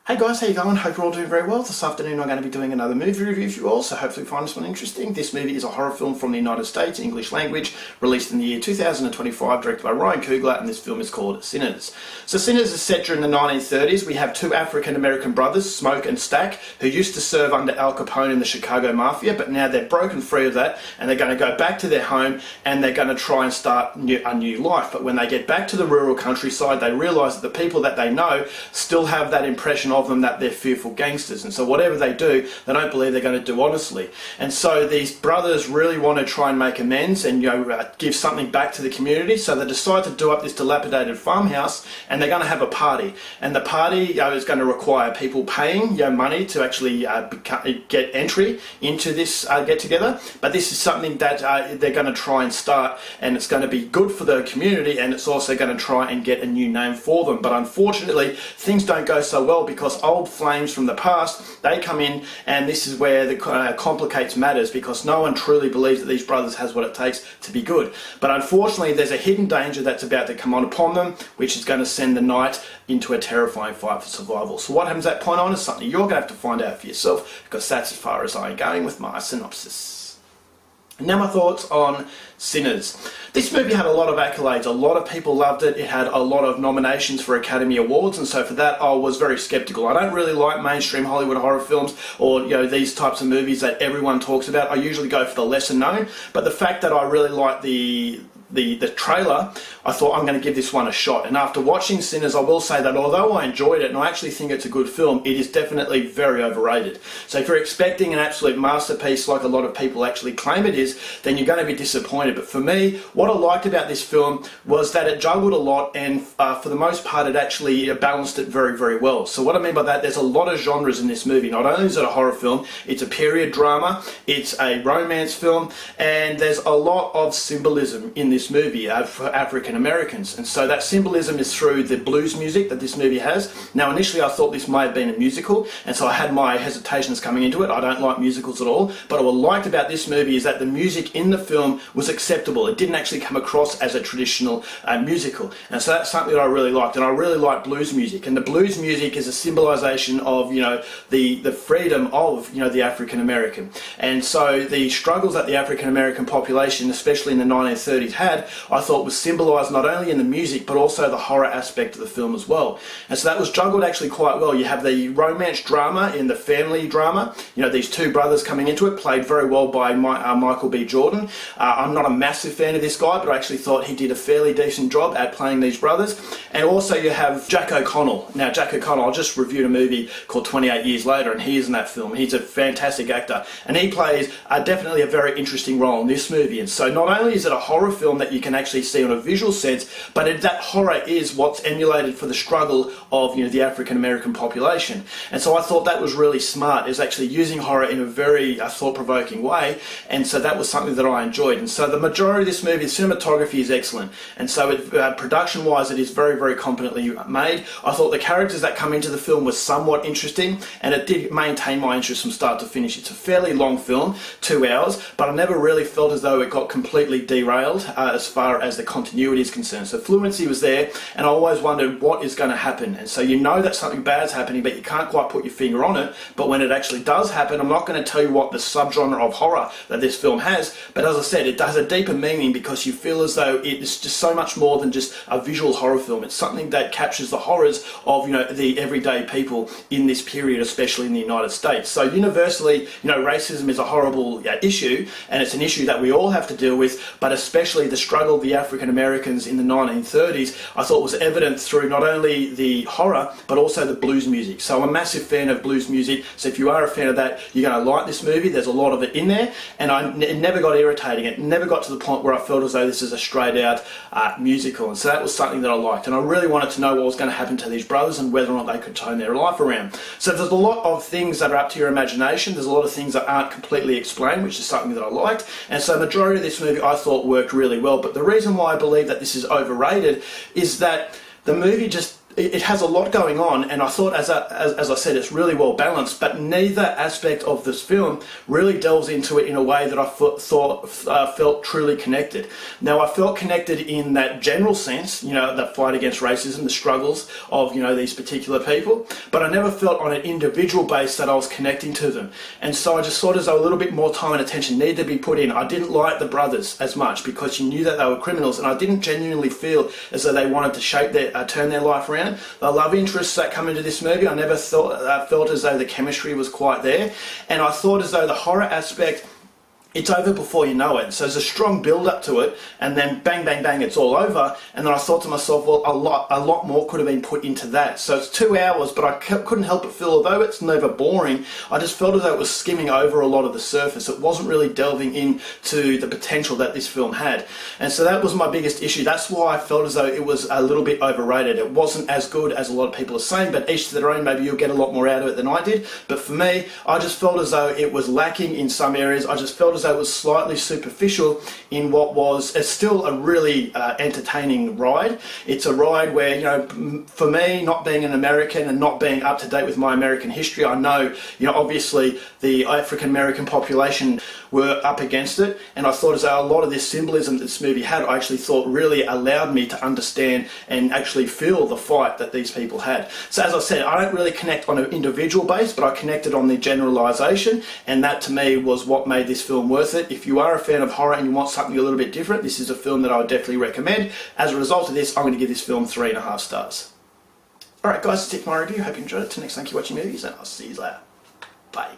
Hey guys, how you going? Hope you're all doing very well. This afternoon I'm going to be doing another movie review for you all, so hopefully you find this one interesting. This movie is a horror film from the United States, English language, released in the year 2025, directed by Ryan Coogler, and this film is called Sinners. So Sinners is set during the 1930s. We have two African-American brothers, Smoke and Stack, who used to serve under Al Capone in the Chicago Mafia, but now they're broken free of that, and they're going to go back to their home, and they're going to try and start a new life. But when they get back to the rural countryside, they realise that the people that they know still have that impression of them that they're fearful gangsters, and so whatever they do, they don't believe they're going to do honestly. And so these brothers really want to try and make amends and give something back to the community, so they decide to do up this dilapidated farmhouse, and they're going to have a party. And the party is going to require people paying money to actually get entry into this get-together, but this is something that they're going to try and start, and it's going to be good for the community, and it's also going to try and get a new name for them. But unfortunately, things don't go so well, because old flames from the past, they come in, and this is where the complicates matters, because no one truly believes that these brothers has what it takes to be good. But unfortunately, there's a hidden danger that's about to come on upon them, which is going to send the night into a terrifying fight for survival. So what happens at that point on is something you're going to have to find out for yourself, because that's as far as I'm going with my synopsis. Now my thoughts on Sinners. This movie had a lot of accolades. A lot of people loved it. It had a lot of nominations for Academy Awards, and so for that I was very skeptical. I don't really like mainstream Hollywood horror films, or these types of movies that everyone talks about. I usually go for the lesser known, but the fact that I really like the trailer, I thought I'm going to give this one a shot. And after watching Sinners, I will say that although I enjoyed it and I actually think it's a good film, it is definitely very overrated. So if you're expecting an absolute masterpiece like a lot of people actually claim it is, then you're going to be disappointed. But for me, what I liked about this film was that it juggled a lot, and for the most part it actually balanced it very, very well. So what I mean by that, there's a lot of genres in this movie. Not only is it a horror film, it's a period drama, it's a romance film, and there's a lot of symbolism in this movie for African Americans, and so that symbolism is through the blues music that this movie has. Now initially I thought this may have been a musical, and so I had my hesitations coming into it. I don't like musicals at all, but what I liked about this movie is that the music in the film was acceptable. It didn't actually come across as a traditional musical, and so that's something that I really liked. And I really like blues music, and the blues music is a symbolization of the freedom of the African American. And so the struggles that the African American population, especially in the 1930s, had, I thought was symbolised not only in the music but also the horror aspect of the film as well. And so that was juggled actually quite well. You have the romance drama in the family drama, these two brothers coming into it, played very well by Michael B. Jordan. I'm not a massive fan of this guy, but I actually thought he did a fairly decent job at playing these brothers. And also you have Jack O'Connell. Now Jack O'Connell, I just reviewed a movie called 28 Years Later, and he is in that film. He's a fantastic actor, and he plays definitely a very interesting role in this movie. And so not only is it a horror film that you can actually see on a visual sense, but that horror is what's emulated for the struggle of the African American population. And so I thought that was really smart, is actually using horror in a very thought-provoking way, and so that was something that I enjoyed. And so the majority of this movie, the cinematography is excellent, and so production-wise it is very, very competently made. I thought the characters that come into the film were somewhat interesting, and it did maintain my interest from start to finish. It's a fairly long film, 2 hours, but I never really felt as though it got completely derailed as far as the continuity is concerned. So fluency was there, and I always wondered what is going to happen. And so that something bad's happening, but you can't quite put your finger on it. But when it actually does happen, I'm not going to tell you what the subgenre of horror that this film has, but as I said, it has a deeper meaning, because you feel as though it's just so much more than just a visual horror film. It's something that captures the horrors of the everyday people in this period, especially in the United States. So universally, racism is a horrible issue, and it's an issue that we all have to deal with, but especially the struggle of the African Americans in the 1930s, I thought was evident through not only the horror but also the blues music. So I'm a massive fan of blues music, so if you are a fan of that, you're going to like this movie. There's a lot of it in there, and it never got irritating. It never got to the point where I felt as though this is a straight out musical, and so that was something that I liked. And I really wanted to know what was going to happen to these brothers and whether or not they could turn their life around. So there's a lot of things that are up to your imagination. There's a lot of things that aren't completely explained, which is something that I liked. And so the majority of this movie I thought worked really well. But the reason why I believe that this is overrated is that the movie just it has a lot going on, and I thought, as I said, it's really well balanced, but neither aspect of this film really delves into it in a way that I felt truly connected. Now, I felt connected in that general sense, you know, that fight against racism, the struggles of, you know, these particular people, but I never felt on an individual base that I was connecting to them. And so I just thought as though a little bit more time and attention needed to be put in. I didn't like the brothers as much because you knew that they were criminals, and I didn't genuinely feel as though they wanted to shape turn their life around. The love interests that come into this movie, I never felt as though the chemistry was quite there, and I thought as though the horror aspect, it's over before you know it. So there's a strong build up to it, and then bang, bang, bang, it's all over. And then I thought to myself, well, a lot more could have been put into that. So it's 2 hours, but I couldn't help but feel, although it's never boring, I just felt as though it was skimming over a lot of the surface. It wasn't really delving into the potential that this film had. And so that was my biggest issue. That's why I felt as though it was a little bit overrated. It wasn't as good as a lot of people are saying, but each to their own. Maybe you'll get a lot more out of it than I did. But for me, I just felt as though it was lacking in some areas. I just felt as though it was slightly superficial in what was still a really entertaining ride. It's a ride where, you know, for me, not being an American and not being up to date with my American history, I know, you know, obviously the African American population were up against it, and I thought as though a lot of this symbolism that this movie had, I actually thought really allowed me to understand and actually feel the fight that these people had. So as I said, I don't really connect on an individual base, but I connected on the generalization, and that to me was what made this film worth it. If you are a fan of horror and you want something a little bit different, this is a film that I would definitely recommend. As a result of this, I'm going to give this film 3.5 stars. Alright guys, that's it for my review. Hope you enjoyed it. Till next time, keep watching movies, and I'll see you later. Bye.